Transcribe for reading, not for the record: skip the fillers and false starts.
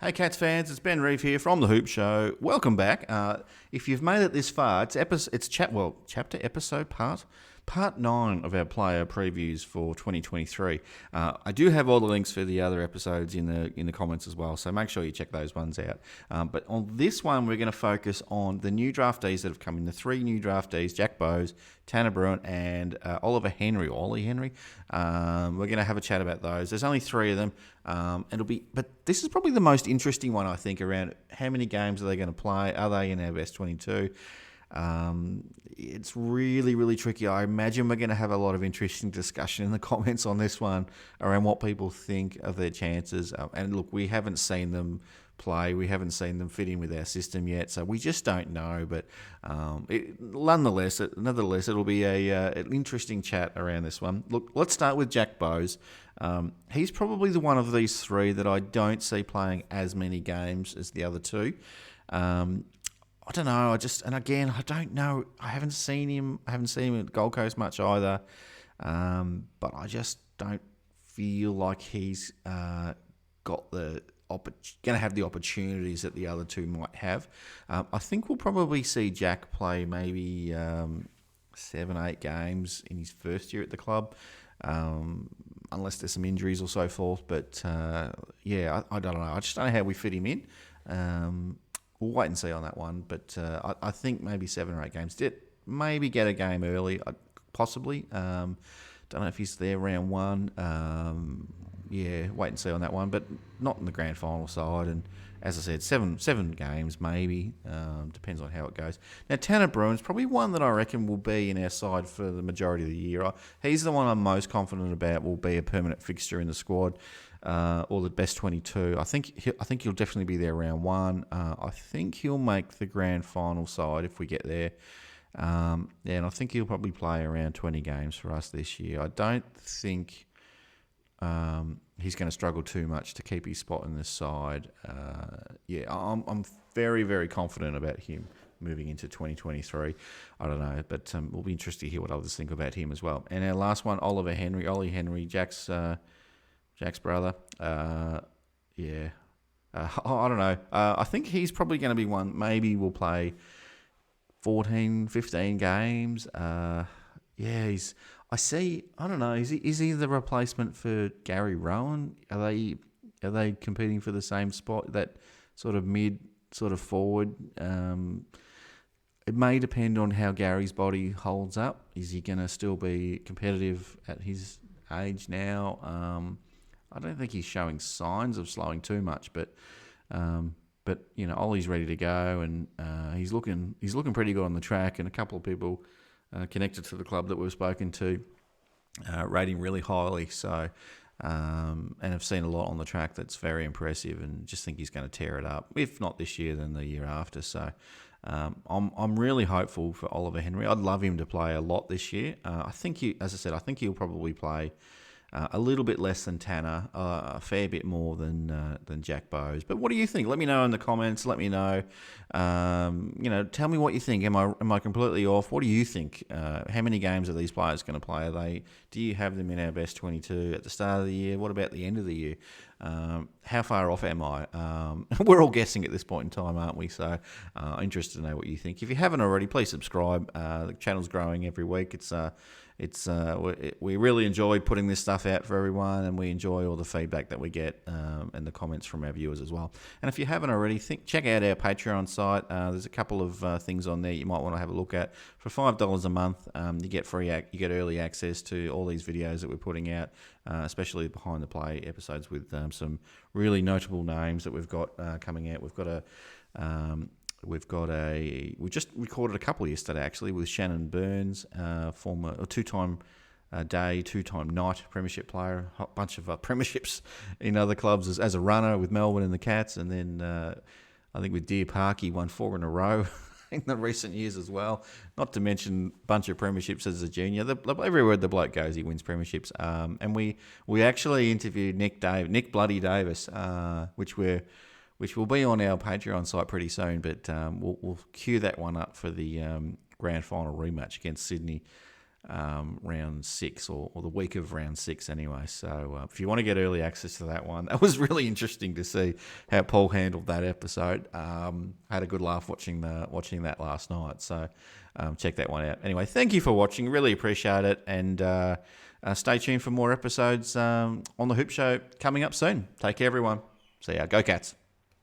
Hey Cats fans, it's Ben Reeve here from The Hoop Show. Welcome back. If you've made it this far, it's chapter episode part 9 of our player previews for 2023. I do have all the links for the other episodes in the comments as well, so make sure you check those ones out. But on this one, we're going to focus on the new draftees that have come in. The 3 new draftees: Jack Bowes, Tanner Bruhn, and Ollie Henry. We're going to have a chat about those. There's only 3 of them. But this is probably the most interesting one, I think, around how many games are they going to play? Are they in our best 22? It's really, really tricky. I imagine we're going to have a lot of interesting discussion in the comments on this one around what people think of their chances. And look, we haven't seen them play. We haven't seen them fit in with our system yet, so we just don't know. But nonetheless, it'll be an interesting chat around this one. Look, let's start with Jack Bowes. He's probably the one of these 3 that I don't see playing as many games as the other 2. I don't know. I don't know. I haven't seen him at Gold Coast much either. But I just don't feel like he's got going to have the opportunities that the other 2 might have. I think we'll probably see Jack play maybe 7-8 games in his first year at the club, unless there's some injuries or so forth. But I don't know. I just don't know how we fit him in. We'll wait and see on that one. But I think maybe 7 or 8 games. Maybe get a game early, possibly. Don't know if he's there round 1. Wait and see on that one, but not in the grand final side. And as I said, seven games maybe. Depends on how it goes. Now, Tanner Bruhn's probably one that I reckon will be in our side for the majority of the year. He's the one I'm most confident about will be a permanent fixture in the squad, or the best 22. I think he'll definitely be there round 1. I think he'll make the grand final side if we get there. And I think he'll probably play around 20 games for us this year. I don't think he's going to struggle too much to keep his spot in this side. I'm very, very confident about him moving into 2023. I don't know, but we'll be interested to hear what others think about him as well. And our last one, Ollie Henry, Jack's brother. I don't know. I think he's probably going to be one. Maybe we'll play 14, 15 games. I don't know. Is he the replacement for Gary Rowan? Are they competing for the same spot? That sort of mid, sort of forward. It may depend on how Gary's body holds up. Is he going to still be competitive at his age now? I don't think he's showing signs of slowing too much, but Ollie's ready to go, and he's looking pretty good on the track. And a couple of people connected to the club that we've spoken to rate him really highly. So, and I've seen a lot on the track that's very impressive, and just think he's going to tear it up. If not this year, then the year after. So, I'm really hopeful for Ollie Henry. I'd love him to play a lot this year. I think he'll probably play a little bit less than Tanner, a fair bit more than Jack Bowes. But what do you think? Let me know in the comments. Let me know. Tell me what you think. Am I completely off? What do you think? How many games are these players going to play? Do you have them in our best 22 at the start of the year? What about the end of the year? How far off am I? We're all guessing at this point in time, aren't we? So interested to know what you think. If you haven't already, please subscribe. The channel's growing every week. We really enjoy putting this stuff out for everyone, and we enjoy all the feedback that we get and the comments from our viewers as well. And if you haven't already, check out our Patreon site. There's a couple of things on there you might want to have a look at. For $5 a month, you get early access to all these videos that we're putting out, especially behind the play episodes with some really notable names that we've got coming out. We just recorded a couple yesterday actually with Shannon Burns, two-time day, two-time night premiership player, a bunch of premierships in other clubs as a runner with Melbourne and the Cats, and then I think with Deer Park he won 4 in a row in the recent years as well. Not to mention a bunch of premierships as a junior. Everywhere the bloke goes, he wins premierships. And we actually interviewed Nick Bloody Davis, which will be on our Patreon site pretty soon. But we'll queue that one up for the grand final rematch against Sydney. round 6 or the week of round 6 anyway. So if you want to get early access to that one, that was really interesting to see how Paul handled that episode. Had a good laugh watching that last night. So check that one out. Anyway, thank you for watching. Really appreciate it. And stay tuned for more episodes on the Hoop Show coming up soon. Take care, everyone. See ya. Go Cats.